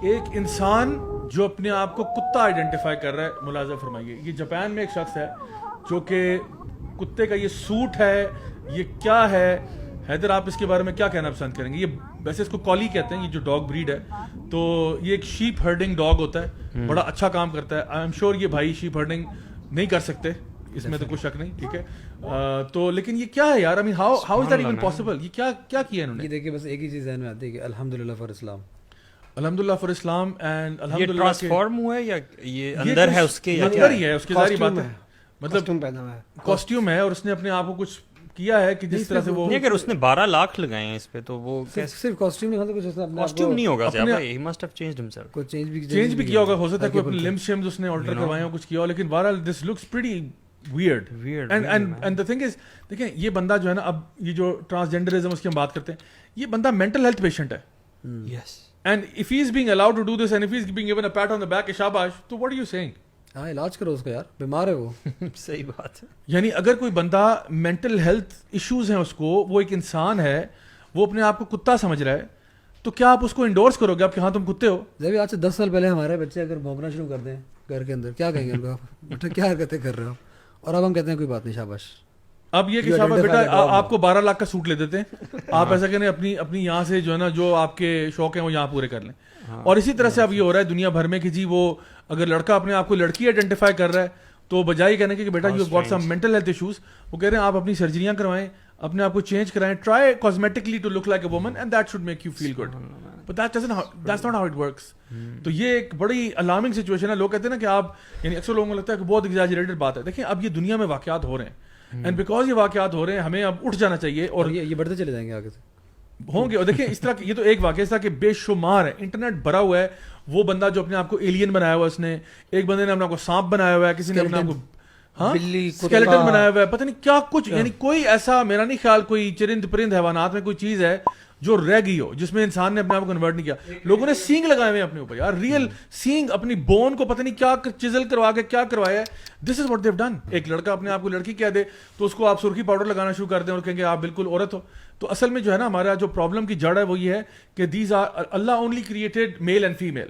ایک انسان جو اپنے آپ کو کتا آئیڈینٹیفائی کر رہا ہے, ملاحظہ فرمائیے, یہ جاپان میں ایک شخص ہے جو کہ کتے کا یہ سوٹ ہے, یہ کیا ہے. حیدر آپ اس کے بارے میں کیا کہنا پسند کریں گے؟ یہ ویسے اس کو کالی کہتے ہیں, یہ جو ڈاگ بریڈ ہے, تو یہ ایک شیپ ہرڈنگ ڈاگ ہوتا ہے, بڑا اچھا کام کرتا ہے. آئی ایم شیور یہ بھائی شیپ ہرڈنگ نہیں کر سکتے, اس میں تو کوئی شک نہیں, ٹھیک ہے. تو لیکن یہ کیا ہے یار, I mean how is that even possible? یہ کیا کیا انہوں نے؟ یہ دیکھیے بس ایک ہی چیز ذہن میں آتی ہے کہ الحمدللہ فار اسلام, الحمدللہ فار اسلام. اینڈ یہ الحمدللہ ٹرانسفارم ہوا ہے یا یہ اندر ہے اس کے, اندر ہی ہے اس کی, ظاہری بات ہے, مطلب کاسٹیوم ہے اور اس نے اپنے آپ کو کچھ کیا ہے کہ جس طرح سے وہ, نہیں اگر اس نے 12 لاکھ لگائے ہیں اس پہ تو وہ صرف کاسٹیوم نہیں ہوتا, کچھ اس نے اپنے کاسٹیوم نہیں ہوگا زیادہ, he must have changed himself, کوئی چینج بھی کیا ہوگا, ہو سکتا ہے کوئی اپنے لمب شمز اس نے آلٹر کروائے ہو, کچھ کیا ہو, لیکن بہرحال this looks pretty weird. And the thing is, دیکھیں یہ بندہ جو ہے نا, اب یہ جو ٹرانسجینڈرزم اس کی ہم بات کرتے ہیں, یہ بندہ مینٹل ہیلتھ پیشنٹ ہے. Yes, and if he is being allowed to do this and if he is being given a pat on the back, شاباش, تو واٹ آر یو سیئنگ؟ ہاں علاج کرو اس کا یار, بیمار ہے وہ. صحیح بات ہے. یعنی اگر کوئی بندہ مینٹل ہیلتھ ایشوز ہیں اس کو, وہ ایک انسان ہے, وہ اپنے آپ کو کتا سمجھ رہا ہے, تو کیا آپ اس کو انڈورس کرو گے آپ کہ ہاں تم کتے ہو؟ جب آج سے 10 سال پہلے ہمارے بچے اگر بھونکنا شروع کر دیں گھر کے اندر, کیا کہیں گے ان کو, بیٹا کیا حرکتیں کر رہے ہو, اور اب ہم کہتے ہیں کوئی بات نہیں شاباش. اب یہ کہ شاباش بیٹا آپ کو 12 لاکھ کا سوٹ لے دیتے ہیں, آپ ایسا کریں اپنی یہاں سے جو ہے نا, جو آپ کے شوق ہیں وہ یہاں پورے کر لیں. اور اسی طرح سے اب یہ ہو رہا ہے دنیا بھر میں کہ جی وہ اگر لڑکا اپنے آپ کو لڑکی آئیڈینٹیفائی کر رہا ہے, تو بجائے کہنے کے کہ بیٹا you got some mental health issues, وہ کہہ رہے ہیں آپ اپنی سرجریاں کروائیں, اپنے آپ کو چینج کرائیں, try cosmetically to look like a woman and that should make you feel good, but that's not how it works. تو یہ ایک بڑی الارمنگ سچویشن ہے. لوگ کہتے ہیں نا کہ آپ, یعنی اکثر لوگوں کو لگتا ہے کہ بہت ایگزیجریٹڈ بات ہے. دیکھیں اب یہ دنیا میں واقعات ہو رہے ہیں, اینڈ بیکاز یہ واقعات ہو رہے ہیں ہمیں اب اٹھ جانا چاہیے, اور یہ بڑھتے چلے جائیں گے آگے سے ہوں گے. اور دیکھیں اس طرح یہ تو ایک واقعہ, اس طرح کہ بے شمار ہے, انٹرنیٹ بھرا ہوا ہے. وہ بندہ جو اپنے آپ کو ایلین بنایا ہوا ہے, اس نے, ایک بندے نے اپنے آپ کو سانپ بنایا ہوا ہے, کسی نے اپنے آپ کو اسکیلیٹن بنایا ہوا ہے, پتہ نہیں کیا کچھ. یعنی کوئی ایسا, میرا نہیں خیال کوئی چرند پرند حیوانات میں کوئی چیز ہے جو رہ گئی ہو جس میں انسان نے اپنے آپ کو کنورٹ نہیں کیا. لوگوں نے سینگ لگائے ہوئے اپنے اوپر یار, ریئل سینگ, اپنی بون کو پتہ نہیں کیا چزل کروا کے کیا کروایا ہے. This is what they have done. ایک لڑکا اپنے آپ کو لڑکی کہہ دے تو اس کو آپ سرخی پاؤڈر لگانا شروع کر دیں اور کہیں گے آپ بالکل عورت ہو. تو اصل میں جو ہے نا ہمارا جو پرابلم کی جڑ ہے وہ یہ ہے کہ these are, Allah only created male and female,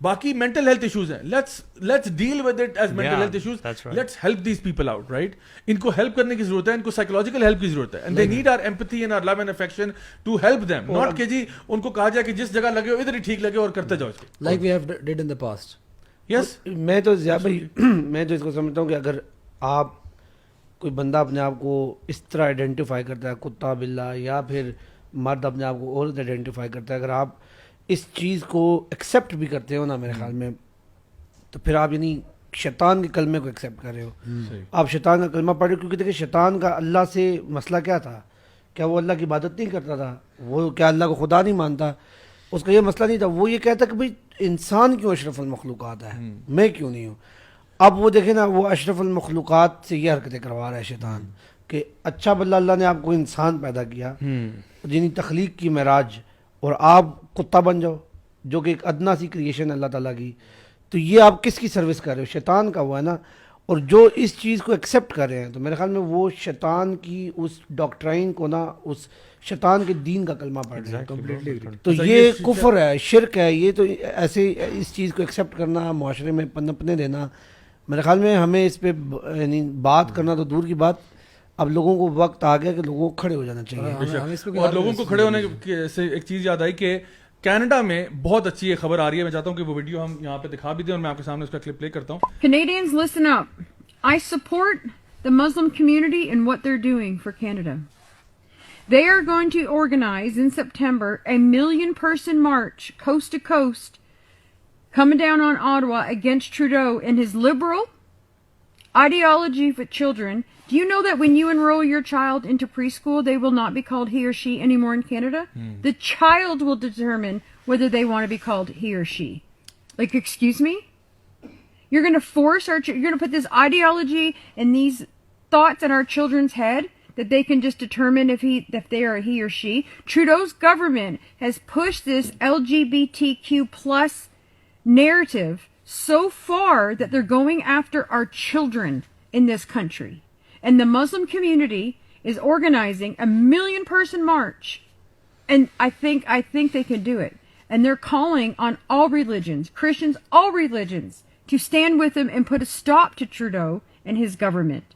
باقی مینٹل ہیلتھ ایشوز ہیں, let's deal with it as mental health issues, let's help these people out, right. ان کو ہیلپ کرنے کی ضرورت ہے, ان کو سائیکولوجیکل ہیلپ کی ضرورت ہے, and they need our empathy and our love and affection to help them, not کہ جی ان کو کہا جائے کہ جس جگہ لگے ہو ادھر ہی ٹھیک لگے اور کرتے جاؤ اس کو, like we have did in the past. Yes. میں تو میں تو اس کو سمجھتا ہوں کہ اگر آپ کوئی بندہ اپنے آپ کو اس طرح آئیڈینٹیفائی کرتا ہے, کتا بلا, یا پھر مرد اپنے آپ کو عورت آئیڈینٹیفائی کرتا ہے, اگر آپ اس چیز کو ایکسیپٹ بھی کرتے ہو نا, میرے خیال میں, تو پھر آپ یعنی شیطان کے کلمے کو ایکسیپٹ کر رہے ہو. آپ شیطان کا کلمہ پڑھ رہے ہو, کیونکہ دیکھیں شیطان کا اللہ سے مسئلہ کیا تھا, کیا وہ اللہ کی عبادت نہیں کرتا تھا, وہ کیا اللہ کو خدا نہیں مانتا, اس کا یہ مسئلہ نہیں تھا. وہ یہ کہتا کہ بھائی انسان کیوں اشرف المخلوقات ہے, میں کیوں نہیں ہوں. اب وہ دیکھیں نا, وہ اشرف المخلوقات سے یہ حرکتیں کروا رہا ہے شیطان کہ اچھا بلّہ اللہ نے آپ کو انسان پیدا کیا, جنہیں تخلیق کی معراج, اور آپ کتا بن جاؤ جو کہ ایک ادنا سی کریشن ہے اللہ تعالیٰ کی. تو یہ آپ کس کی سروس کر رہے ہو, شیطان کا ہوا ہے نا. اور جو اس چیز کو ایکسیپٹ کر رہے ہیں, تو میرے خیال میں وہ شیطان کی اس ڈاکٹرائن کو نا, اس شیطان کے دین کا کلمہ پڑھ رہے ہیں کمپلیٹلی. تو یہ کفر ہے, شرک ہے یہ. تو ایسے اس چیز کو ایکسیپٹ کرنا, معاشرے میں پنپنے دینا, میرے خیال میں ہمیں اس پہ یعنی بات کرنا تو دور کی بات, اب لوگوں کو وقت آ گیا کہ لوگوں کو کھڑے ہو جانا چاہیے. اور لوگوں کو کھڑے ہونے سے ایک چیز یاد آئی کہ کینیڈا میں بہت اچھی ایک خبر آ رہی ہے. میں چاہتا ہوں کہ وہ ویڈیو ہم یہاں پہ دکھا بھی دیں, اور میں آپ کے سامنے اس کا کلپ پلے کرتا ہوں. Canadians, listen up. I support the Muslim community and what they're doing for Canada. They are going to organize in September a 1 million person march coast to coast coming down on Ottawa against Trudeau and his liberal ideology for children. Do you know that when you enroll your child into preschool, they will not be called he or she anymore in Canada? The child will determine whether they want to be called he or she. Like, excuse me? You're going to force you're going to put this ideology and these thoughts in our children's head that they can just determine if they are he or she. Trudeau's government has pushed this LGBTQ plus narrative so far that they're going after our children in this country. And the Muslim community is organizing a 1 million person march. And I think they can do it. and they're calling on all religions, Christians, all religions, to stand with him and put a stop to Trudeau and his government.